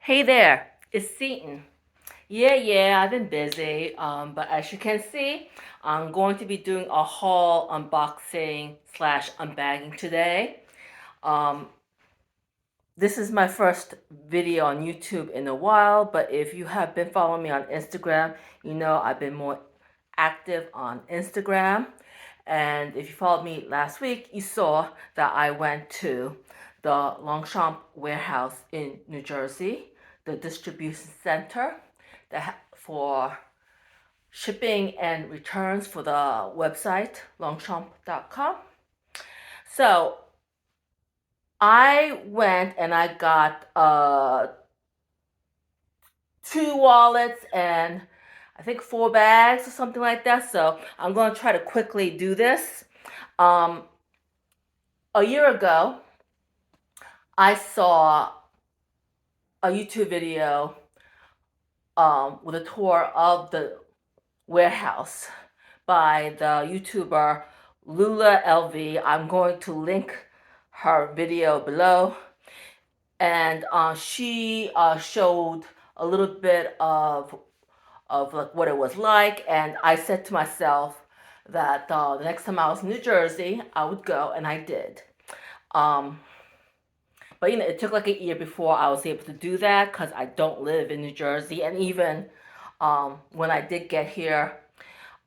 Hey there, it's Seaton. Yeah, I've been busy, but as you can see, I'm going to be doing a haul unboxing slash unbagging today. Um, this is my first video on YouTube in a while, but if you have been following me on Instagram, you know I've been more active on Instagram. And if you followed me last week, you saw that I went to the Longchamp warehouse in New Jersey, the distribution center for shipping and returns for the website longchamp.com. So I went and I got two wallets and I think 4 bags or something like that. So I'm going to try to quickly do this. A year ago, I saw a YouTube video with a tour of the warehouse by the YouTuber Lula LV. I'm going to link her video below. And she showed a little bit of like what it was like. And I said to myself that the next time I was in New Jersey, I would go, and I did. But it took like a year before I was able to do that because I don't live in New Jersey. And even when I did get here,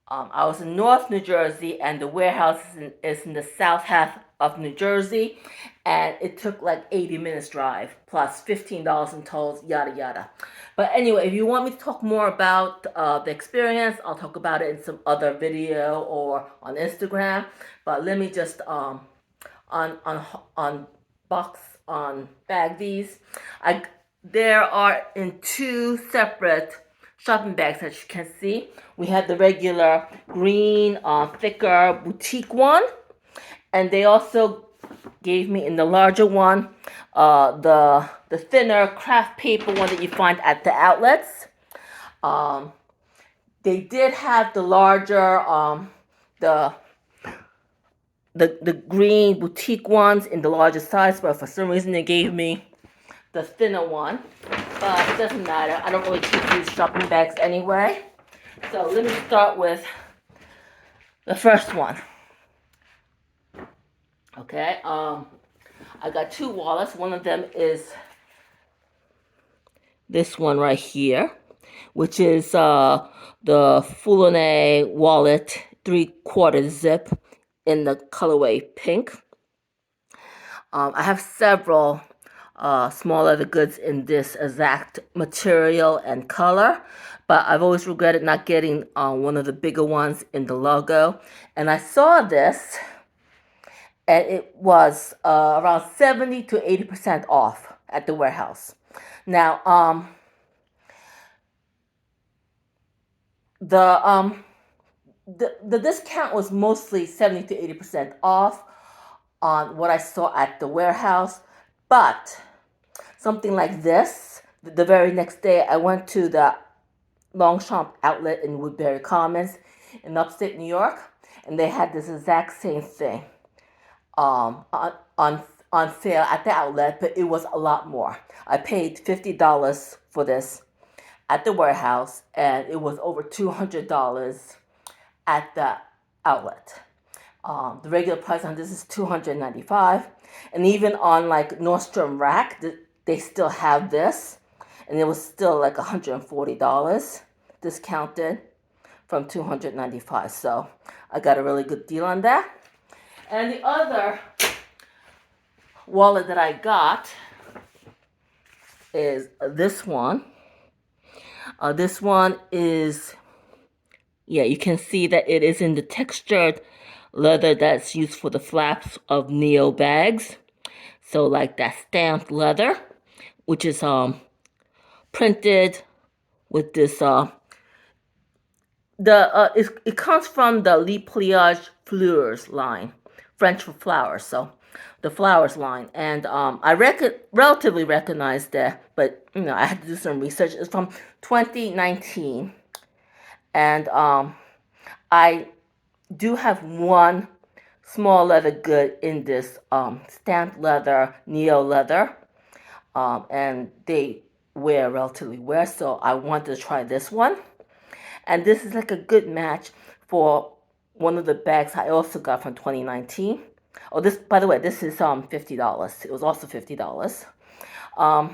I was in North New Jersey, and the warehouse is in the south half of New Jersey, and it took like 80 minutes drive plus $15 in tolls, yada yada. But anyway, if you want me to talk more about the experience, I'll talk about it in some other video or on Instagram. But let me just bag these. There are in two separate shopping bags, as you can see. We have the regular green, thicker boutique one, and they also gave me in the larger one the thinner craft paper one that you find at the outlets. They did have the larger the green boutique ones in the larger size, but for some reason they gave me the thinner one. But it doesn't matter. I don't really keep these shopping bags anyway. So let me start with the first one. Okay, I got two wallets. One of them is this one right here, which is the Foulonnet wallet 3/4 zip in the colorway pink. I have several small leather goods in this exact material and color, but I've always regretted not getting one of the bigger ones in the logo. And I saw this, and it was around 70 to 80% off at the warehouse. Now, the discount was mostly 70 to 80% off on what I saw at the warehouse, but something like this, the very next day I went to the Longchamp outlet in Woodbury Commons in upstate New York, and they had this exact same thing on sale at the outlet, but it was a lot more. I paid $50 for this at the warehouse, and it was over $200 at the outlet. The regular price on this is $295, and even on like Nordstrom Rack, they still have this, and it was still like $140 discounted from $295. So I got a really good deal on that. And the other wallet that I got is this one. This one is, yeah, you can see that it is in the textured leather that's used for the flaps of Neo bags. So like that stamped leather, which is printed with this it comes from the Pliage Fleurs line, French for flowers. So the flowers line, and I relatively recognized that, but I had to do some research. It's from 2019, and I do have one small leather good in this stamped leather, Neo leather, and they relatively wear, so I wanted to try this one. And this is like a good match for one of the bags I also got from 2019. Oh, this, by the way, this is $50. It was also $50. Um,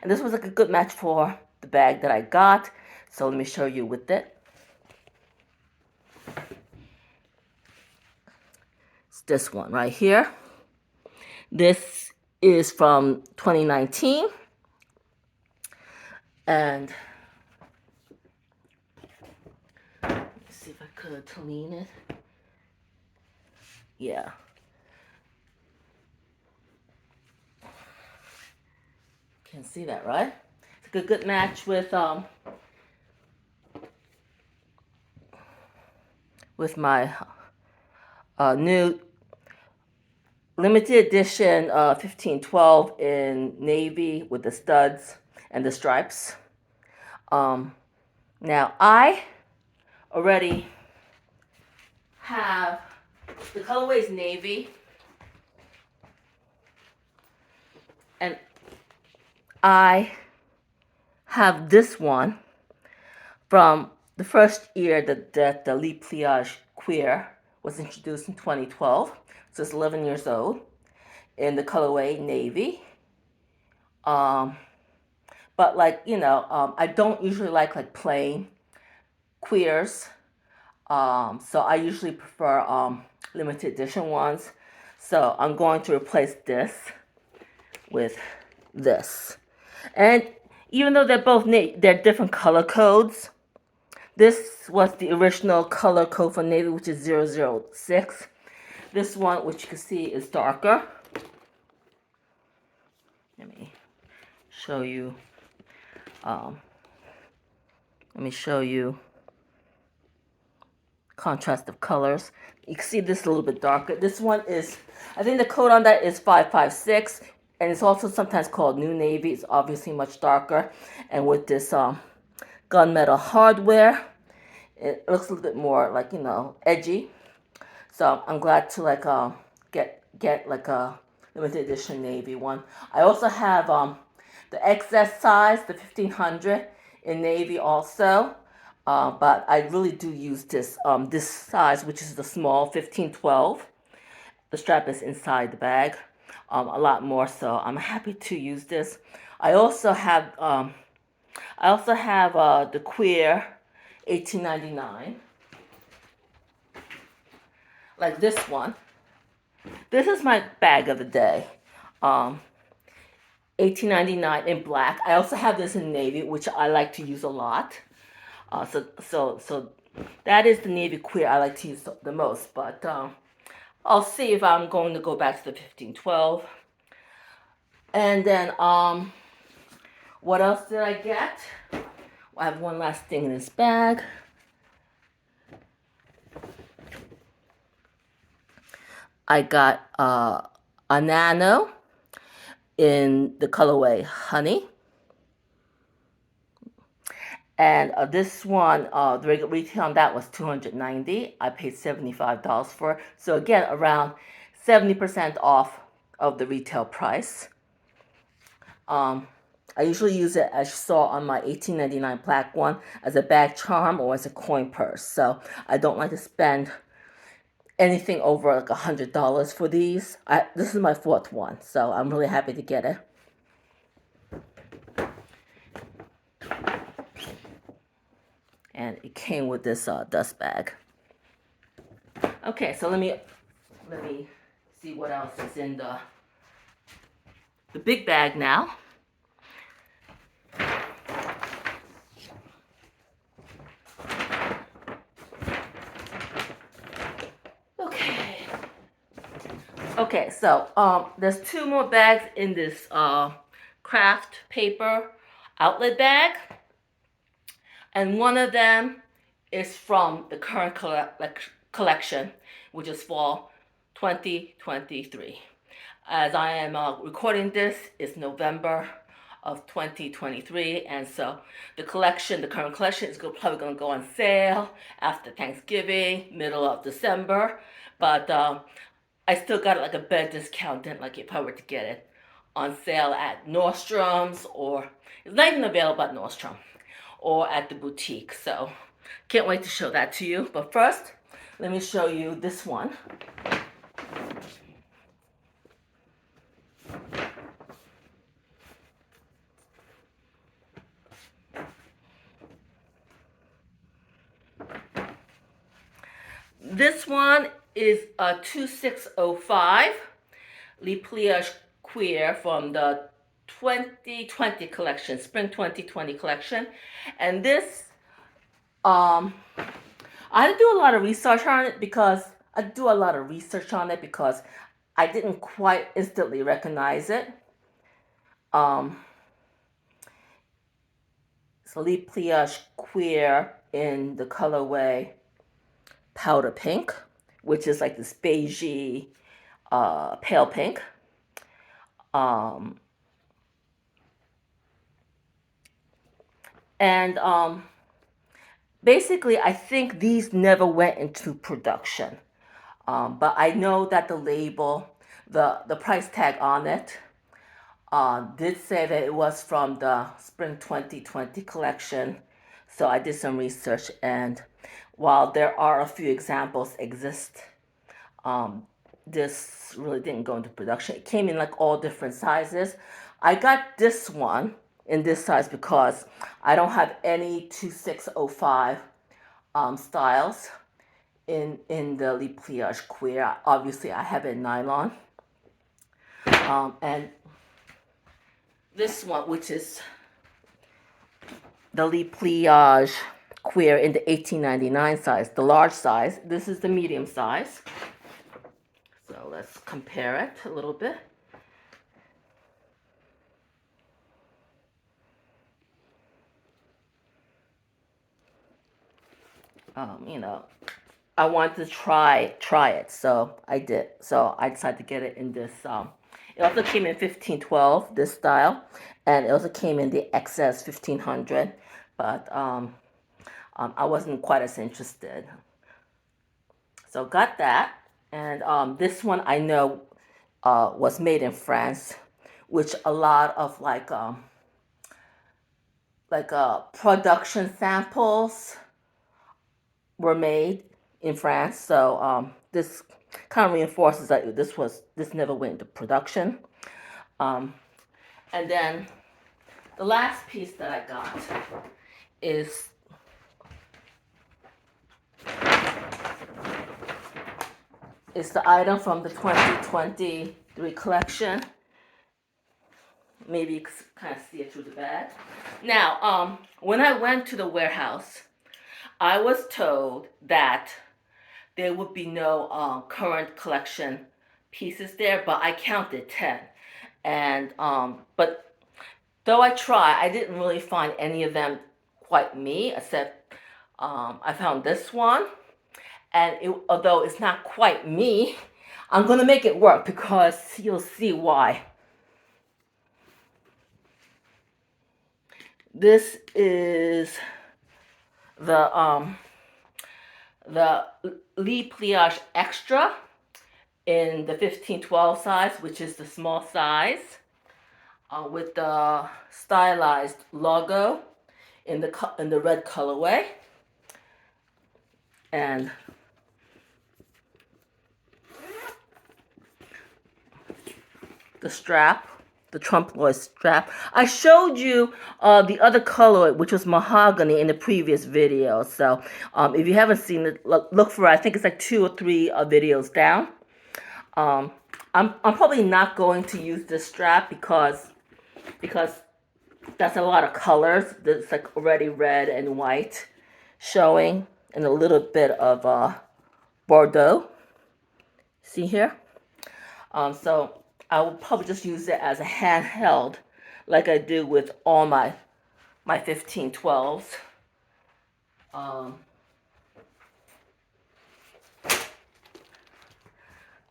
and this was like a good match for the bag that I got. So let me show you with it. It's this one right here. This is from 2019. And let's see if I could lean it. Yeah. Can see that, right? It's a good match with my new limited edition 1512 in navy with the studs and the stripes. Now I already have the colorway is navy, and I have this one from the first year that the Pliage Cuir was introduced in 2012. So it's 11 years old in the colorway navy. But like, I don't usually like plain Cuirs. So I usually prefer limited edition ones. So I'm going to replace this with this. And even though they're both they're different color codes, this was the original color code for navy, which is 006. This one, which you can see, is darker. Let me show you. Contrast of colors. You can see this a little bit darker. This one is, I think the code on that is 556, and it's also sometimes called New Navy. It's obviously much darker, and with this gunmetal hardware, it looks a little bit more like, edgy. So I'm glad to get like a limited edition navy one. I also have the XS size, the 1500 in navy also. But I really do use this size, which is the small 1512. The strap is inside the bag, a lot more, so I'm happy to use this. I also have the Cuir 1899, like this one. This is my bag of the day. 1899 in black. I also have this in navy, which I like to use a lot. So that is the navy Cuir I like to use the most. But I'll see if I'm going to go back to the 1512. And then what else did I get? I have one last thing in this bag. I got a Nano in the colorway Honey. And this one, the regular retail on that was $290. I paid $75 for it. So again, around 70% off of the retail price. I usually use it, as you saw on my 1899 black one, as a bag charm or as a coin purse. So I don't like to spend anything over like $100 for these. This is my fourth one, so I'm really happy to get it. And it came with this dust bag. Okay, so let me see what else is in the big bag now. Okay, so there's two more bags in this craft paper outlet bag. And one of them is from the current collection, which is fall 2023. As I am recording this, it's November of 2023, and so the current collection is probably going to go on sale after Thanksgiving, middle of December, but I still got like a bed discount than like if I were to get it on sale at Nordstrom's, or it's not even available at Nordstrom or at the boutique. So can't wait to show that to you. But first, let me show you this one. This one is a 2605 Pliage Cuir from the 2020 collection, spring 2020 collection. And this, I didn't do a lot of research on it because I didn't quite instantly recognize it. It's Pliage Cuir in the colorway powder pink, which is like this beigey, pale pink. Basically, I think these never went into production. But I know that the label, the price tag on it, did say that it was from the spring 2020 collection. So I did some research, and while there are a few examples exist, this really didn't go into production. It came in like all different sizes. I got this one in this size because I don't have any 2605 styles in the Pliage Cuir. Obviously, I have it in nylon. And this one, which is the Pliage Cuir in the 1899 size, the large size. This is the medium size. So let's compare it a little bit. I wanted to try it, so I did. So I decided to get it in this. It also came in 1512, this style, and it also came in the XS 1500, but I wasn't quite as interested. So got that, and this one I know was made in France, which a lot of production samples were made in France. So this kind of reinforces that this never went into production. And then the last piece that I got is the item from the 2023 collection. Maybe you can kind of see it through the bag. Now, when I went to the warehouse, I was told that there would be no current collection pieces there, but I counted 10. And but though I tried, I didn't really find any of them quite me, except I found this one. And although it's not quite me, I'm gonna make it work because you'll see why. This is the Pliage Xtra in the 1512 size, which is the small size, with the stylized logo in the red colorway, and the strap, the trompe-l'oeil strap. I showed you the other color, which was mahogany, in the previous video. So if you haven't seen it, look for it. I think it's like 2 or 3 videos down. I'm probably not going to use this strap because that's a lot of colors. There's like already red and white showing, and a little bit of Bordeaux. See here? So I will probably just use it as a handheld, like I do with all my 1512s.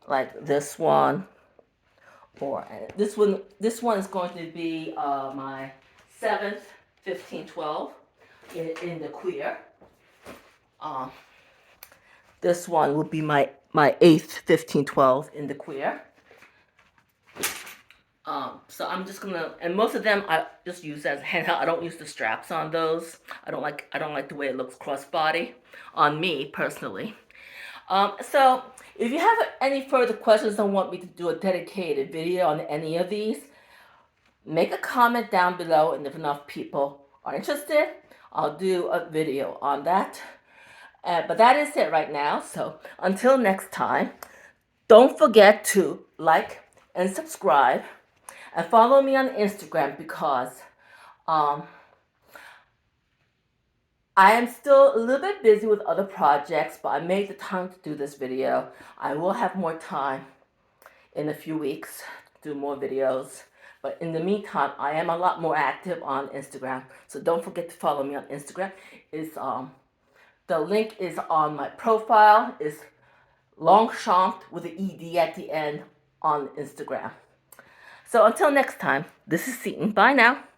Like this one, or this one. This one is going to be my 7th 1512 in the Cuir. This one will be my 8th 1512 in the Cuir. So I'm just gonna, and most of them I just use as handheld. I don't use the straps on those. I don't like the way it looks crossbody on me personally. So if you have any further questions and want me to do a dedicated video on any of these, make a comment down below, and if enough people are interested, I'll do a video on that. But that is it right now. So until next time, don't forget to like and subscribe and follow me on Instagram because um, I am still a little bit busy with other projects, but I made the time to do this video. I will have more time in a few weeks to do more videos. But in the meantime, I am a lot more active on Instagram. So don't forget to follow me on Instagram. The link is on my profile. It's Longchamp with an ED at the end on Instagram. So until next time, this is Seaton. Bye now.